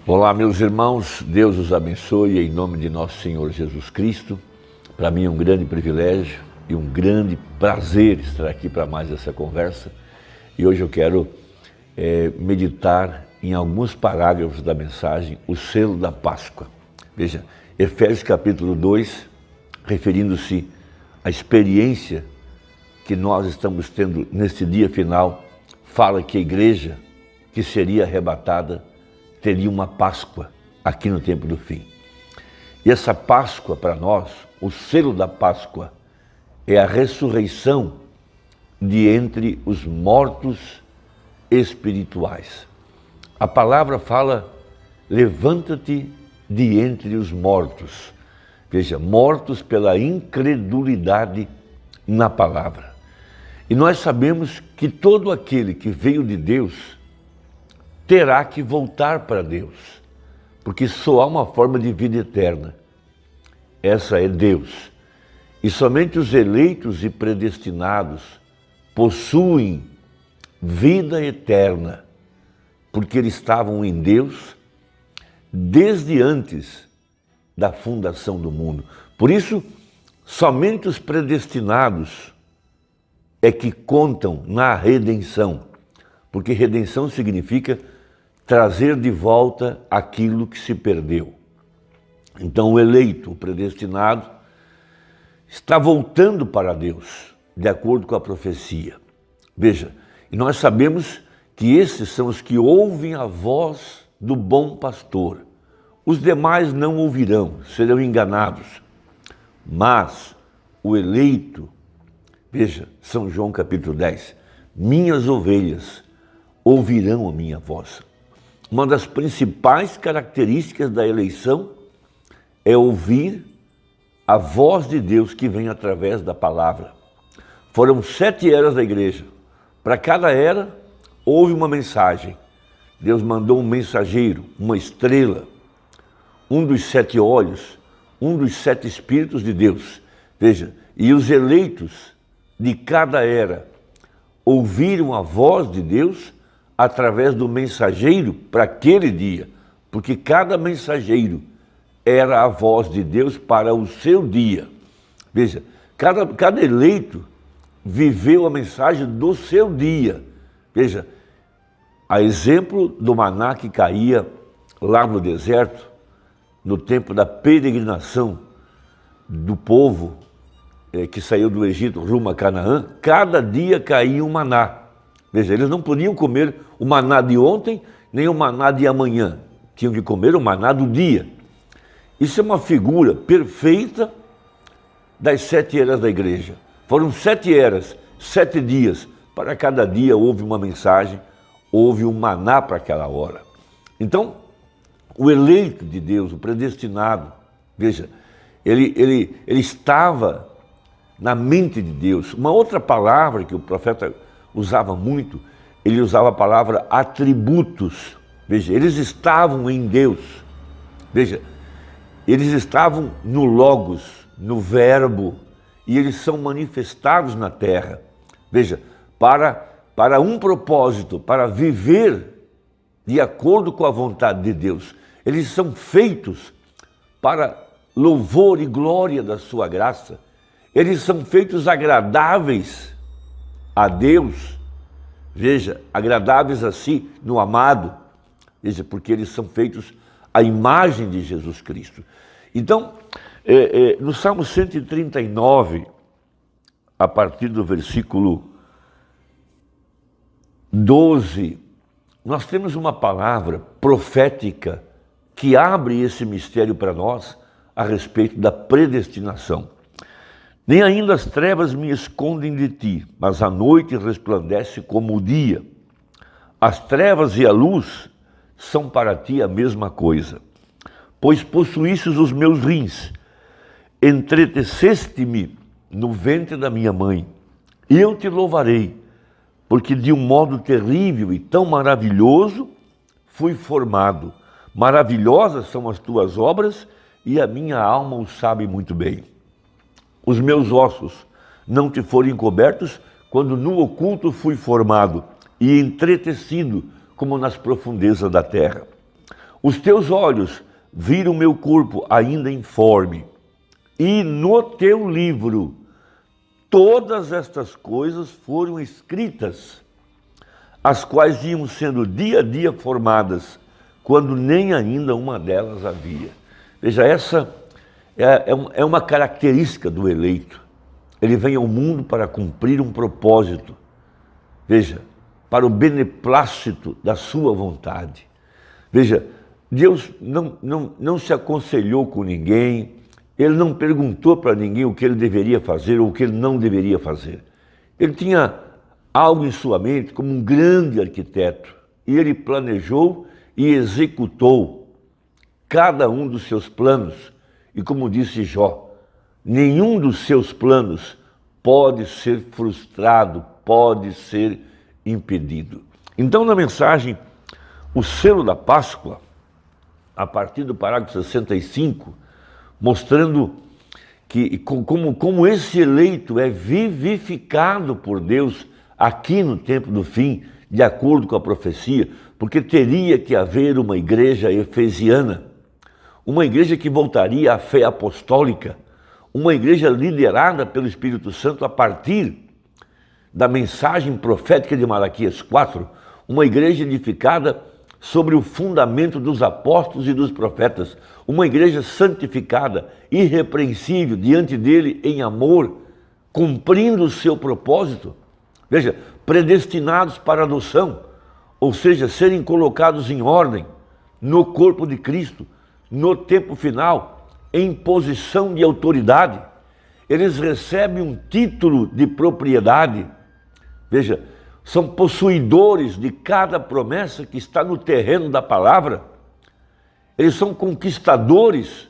Olá, meus irmãos, Deus os abençoe em nome de nosso Senhor Jesus Cristo. Para mim é um grande privilégio e um grande prazer estar aqui para mais essa conversa. E hoje eu quero meditar em alguns parágrafos da mensagem, o selo da Páscoa. Veja, Efésios capítulo 2, referindo-se à experiência que nós estamos tendo neste dia final, fala que a igreja que seria arrebatada teria uma Páscoa aqui no tempo do fim. E essa Páscoa para nós, o selo da Páscoa, é a ressurreição de entre os mortos espirituais. A palavra fala, levanta-te de entre os mortos. Veja, mortos pela incredulidade na palavra. E nós sabemos que todo aquele que veio de Deus terá que voltar para Deus, porque só há uma forma de vida eterna. Essa é Deus. E somente os eleitos e predestinados possuem vida eterna, porque eles estavam em Deus desde antes da fundação do mundo. Por isso, somente os predestinados é que contam na redenção, porque redenção significa trazer de volta aquilo que se perdeu. Então o eleito, o predestinado, está voltando para Deus, de acordo com a profecia. Veja, e nós sabemos que esses são os que ouvem a voz do bom pastor. Os demais não ouvirão, serão enganados. Mas o eleito, veja, São João capítulo 10, minhas ovelhas ouvirão a minha voz. Uma das principais características da eleição é ouvir a voz de Deus que vem através da palavra. Foram 7 eras da igreja. Para cada era, houve uma mensagem. Deus mandou um mensageiro, uma estrela, um dos 7 olhos, um dos 7 espíritos de Deus. Veja, e os eleitos de cada era ouviram a voz de Deus através do mensageiro para aquele dia, porque cada mensageiro era a voz de Deus para o seu dia. Veja, cada eleito viveu a mensagem do seu dia. Veja, a exemplo do maná que caía lá no deserto, no tempo da peregrinação do povo que saiu do Egito rumo a Canaã, cada dia caía um maná. Veja, eles não podiam comer o maná de ontem, nem o maná de amanhã. Tinham que comer o maná do dia. Isso é uma figura perfeita das 7 eras da igreja. Foram 7 eras, 7 dias. Para cada dia houve uma mensagem, houve um maná para aquela hora. Então, o eleito de Deus, o predestinado, veja, ele estava na mente de Deus. Uma outra palavra que o profeta usava muito, ele usava a palavra atributos. Veja, eles estavam em Deus. Veja, eles estavam no Logos, no Verbo, e eles são manifestados na terra. Veja, para um propósito, para viver de acordo com a vontade de Deus. Eles são feitos para louvor e glória da sua graça. Eles são feitos agradáveis a Deus, veja, agradáveis a si no amado, veja, porque eles são feitos à imagem de Jesus Cristo. Então, no Salmo 139, a partir do versículo 12, nós temos uma palavra profética que abre esse mistério para nós a respeito da predestinação. Nem ainda as trevas me escondem de ti, mas a noite resplandece como o dia. As trevas e a luz são para ti a mesma coisa. Pois possuístes os meus rins, entreteceste-me no ventre da minha mãe. Eu te louvarei, porque de um modo terrível e tão maravilhoso fui formado. Maravilhosas são as tuas obras e a minha alma o sabe muito bem. Os meus ossos não te foram encobertos quando no oculto fui formado e entretecido como nas profundezas da terra. Os teus olhos viram meu corpo ainda informe, e no teu livro todas estas coisas foram escritas, as quais iam sendo dia a dia formadas, quando nem ainda uma delas havia. Veja, essa é uma característica do eleito. Ele vem ao mundo para cumprir um propósito. Veja, para o beneplácito da sua vontade. Veja, Deus não se aconselhou com ninguém, Ele não perguntou para ninguém o que ele deveria fazer ou o que ele não deveria fazer. Ele tinha algo em sua mente como um grande arquiteto, e ele planejou e executou cada um dos seus planos. E como disse Jó, nenhum dos seus planos pode ser frustrado, pode ser impedido. Então, na mensagem, o selo da Páscoa, a partir do parágrafo 65, mostrando que como esse eleito é vivificado por Deus aqui no tempo do fim, de acordo com a profecia, porque teria que haver uma igreja efesiana, uma igreja que voltaria à fé apostólica, uma igreja liderada pelo Espírito Santo a partir da mensagem profética de Malaquias 4, uma igreja edificada sobre o fundamento dos apóstolos e dos profetas, uma igreja santificada, irrepreensível diante dele em amor, cumprindo o seu propósito. Veja, predestinados para adoção, ou seja, serem colocados em ordem no corpo de Cristo, no tempo final, em posição de autoridade. Eles recebem um título de propriedade. Veja, são possuidores de cada promessa que está no terreno da palavra. Eles são conquistadores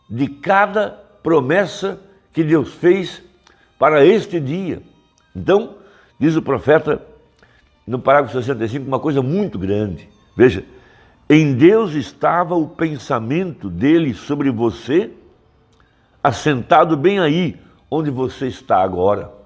de cada promessa que Deus fez para este dia. Então, diz o profeta no parágrafo 65 uma coisa muito grande. Veja, em Deus estava o pensamento dele sobre você, assentado bem aí onde você está agora.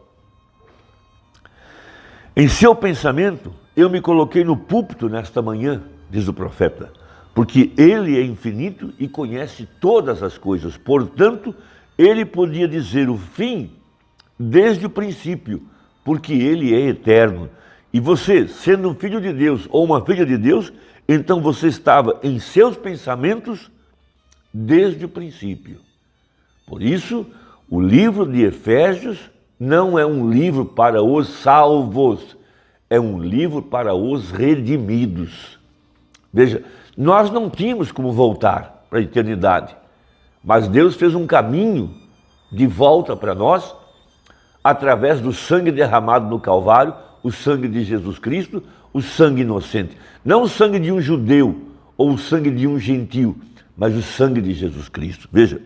Em seu pensamento, eu me coloquei no púlpito nesta manhã, diz o profeta, porque ele é infinito e conhece todas as coisas. Portanto, ele podia dizer o fim desde o princípio, porque ele é eterno. E você, sendo um filho de Deus ou uma filha de Deus, então você estava em seus pensamentos desde o princípio. Por isso, o livro de Efésios não é um livro para os salvos, é um livro para os redimidos. Veja, nós não tínhamos como voltar para a eternidade, mas Deus fez um caminho de volta para nós através do sangue derramado no Calvário, o sangue de Jesus Cristo, o sangue inocente. Não o sangue de um judeu ou o sangue de um gentio, mas o sangue de Jesus Cristo. Veja,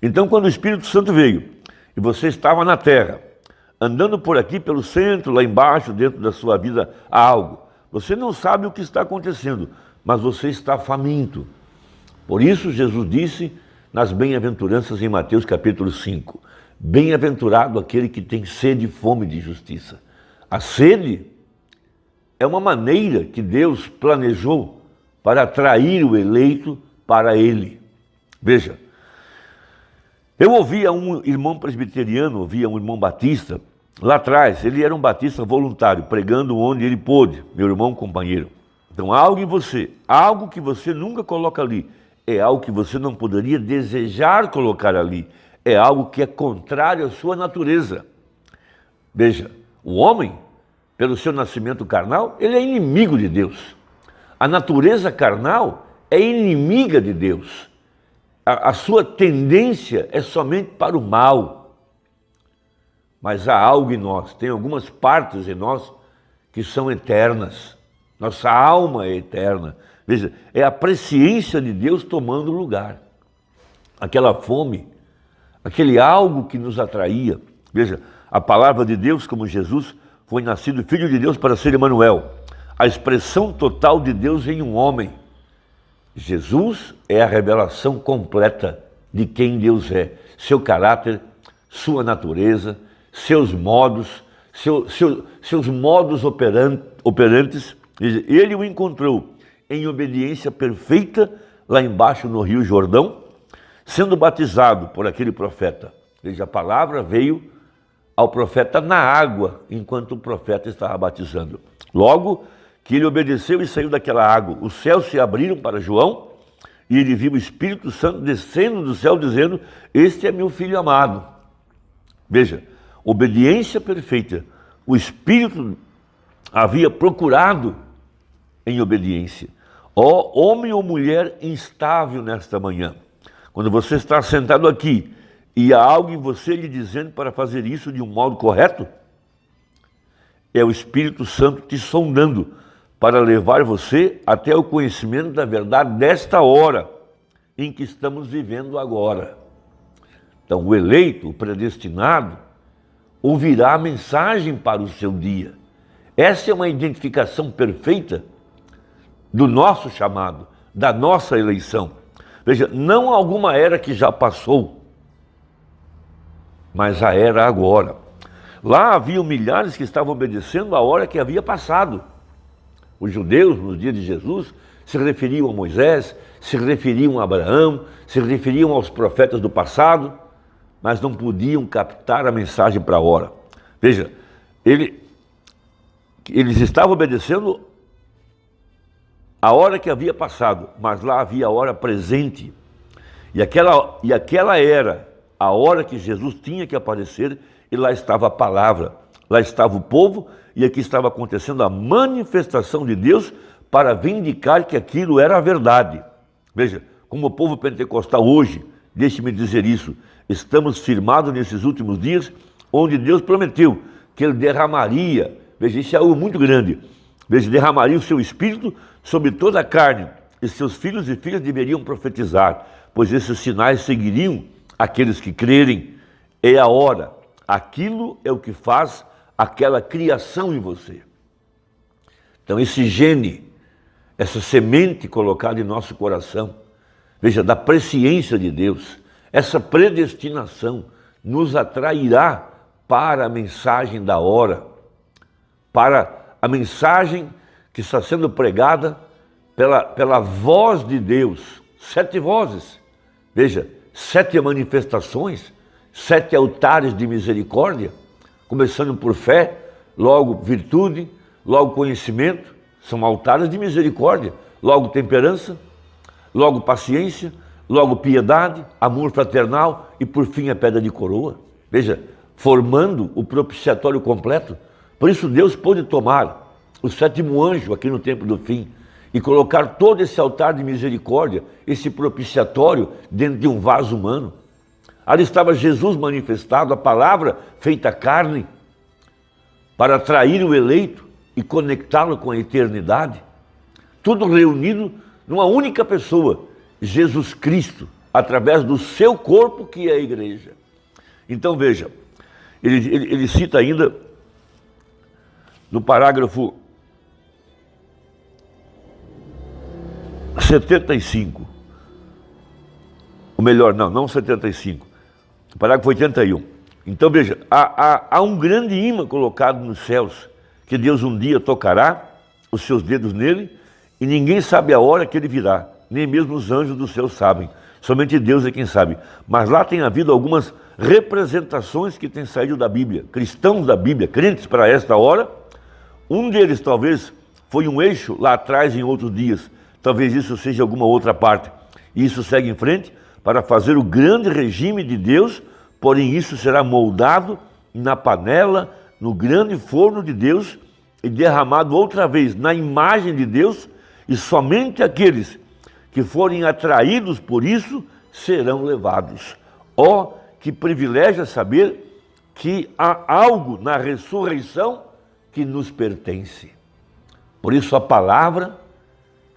então quando o Espírito Santo veio e você estava na terra, andando por aqui pelo centro, lá embaixo, dentro da sua vida, há algo. Você não sabe o que está acontecendo, mas você está faminto. Por isso Jesus disse nas bem-aventuranças em Mateus capítulo 5, bem-aventurado aquele que tem sede e fome de justiça. A sede é uma maneira que Deus planejou para atrair o eleito para ele. Veja, eu ouvia um irmão presbiteriano, ouvia um irmão batista, lá atrás, ele era um batista voluntário, pregando onde ele pôde, meu irmão companheiro. Então há algo em você, algo que você nunca coloca ali, é algo que você não poderia desejar colocar ali, é algo que é contrário à sua natureza. Veja, o homem, pelo seu nascimento carnal, ele é inimigo de Deus. A natureza carnal é inimiga de Deus. A sua tendência é somente para o mal. Mas há algo em nós, tem algumas partes em nós que são eternas. Nossa alma é eterna. Veja, é a presciência de Deus tomando lugar. Aquela fome, aquele algo que nos atraía. Veja, a palavra de Deus, como Jesus, foi nascido Filho de Deus para ser Emanuel. A expressão total de Deus em um homem. Jesus é a revelação completa de quem Deus é. Seu caráter, sua natureza, seus modos, seus modos operantes. Ele o encontrou em obediência perfeita lá embaixo no Rio Jordão, sendo batizado por aquele profeta. Veja, a palavra veio ao profeta na água, enquanto o profeta estava batizando. Logo que ele obedeceu e saiu daquela água, os céus se abriram para João e ele viu o Espírito Santo descendo do céu, dizendo: este é meu filho amado. Veja, obediência perfeita. O Espírito havia procurado em obediência. Ó homem ou mulher instável nesta manhã, quando você está sentado aqui e há algo em você lhe dizendo para fazer isso de um modo correto, é o Espírito Santo te sondando para levar você até o conhecimento da verdade desta hora em que estamos vivendo agora. Então, o eleito, o predestinado, ouvirá a mensagem para o seu dia. Essa é uma identificação perfeita do nosso chamado, da nossa eleição. Veja, não alguma era que já passou, mas a era agora. Lá haviam milhares que estavam obedecendo a hora que havia passado. Os judeus, nos dias de Jesus, se referiam a Moisés, se referiam a Abraão, se referiam aos profetas do passado, mas não podiam captar a mensagem para a hora. Veja, eles estavam obedecendo a hora que havia passado, mas lá havia a hora presente. E aquela era a hora que Jesus tinha que aparecer, e lá estava a palavra, lá estava o povo, e aqui estava acontecendo a manifestação de Deus para vindicar que aquilo era a verdade. Veja, como o povo pentecostal hoje, deixe-me dizer isso, estamos firmados nesses últimos dias, onde Deus prometeu que Ele derramaria, veja, isso é algo muito grande, veja, derramaria o seu Espírito sobre toda a carne, e seus filhos e filhas deveriam profetizar, pois esses sinais seguiriam aqueles que crerem. É a hora, aquilo é o que faz aquela criação em você. Então esse gene, essa semente colocada em nosso coração, veja, da presciência de Deus, essa predestinação nos atrairá para a mensagem da hora, para a mensagem que está sendo pregada pela voz de Deus. 7 vozes, veja, 7 manifestações, 7 altares de misericórdia, começando por fé, logo virtude, logo conhecimento, são altares de misericórdia, logo temperança, logo paciência, logo piedade, amor fraternal e por fim a pedra de coroa. Veja, formando o propiciatório completo. Por isso Deus pôde tomar o 7º anjo aqui no tempo do fim e colocar todo esse altar de misericórdia, esse propiciatório dentro de um vaso humano. Ali estava Jesus manifestado, a palavra feita carne, para atrair o eleito e conectá-lo com a eternidade. Tudo reunido numa única pessoa, Jesus Cristo, através do seu corpo que é a igreja. Então veja, ele cita ainda no parágrafo 75, ou melhor, não 75, parágrafo 81. Então veja, há um grande imã colocado nos céus, que Deus um dia tocará os seus dedos nele, e ninguém sabe a hora que ele virá, nem mesmo os anjos do céu sabem, somente Deus é quem sabe. Mas lá tem havido algumas representações que têm saído da Bíblia, cristãos da Bíblia, crentes para esta hora. Um deles talvez foi um eixo lá atrás em outros dias, talvez isso seja alguma outra parte. E isso segue em frente para fazer o grande regime de Deus, porém isso será moldado na panela, no grande forno de Deus e derramado outra vez na imagem de Deus, e somente aqueles que forem atraídos por isso serão levados. Ó, que privilégio saber que há algo na ressurreição que nos pertence. Por isso a palavra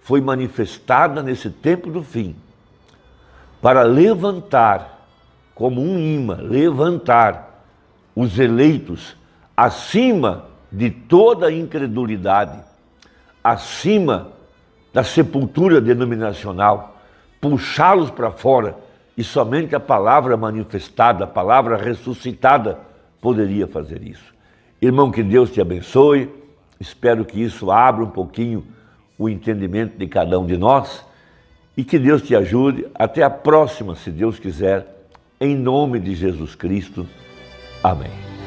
foi manifestada nesse tempo do fim, para levantar, como um imã, levantar os eleitos acima de toda a incredulidade, acima da sepultura denominacional, puxá-los para fora, e somente a palavra manifestada, a palavra ressuscitada poderia fazer isso. Irmão, que Deus te abençoe, espero que isso abra um pouquinho o entendimento de cada um de nós e que Deus te ajude. Até a próxima, se Deus quiser, em nome de Jesus Cristo. Amém.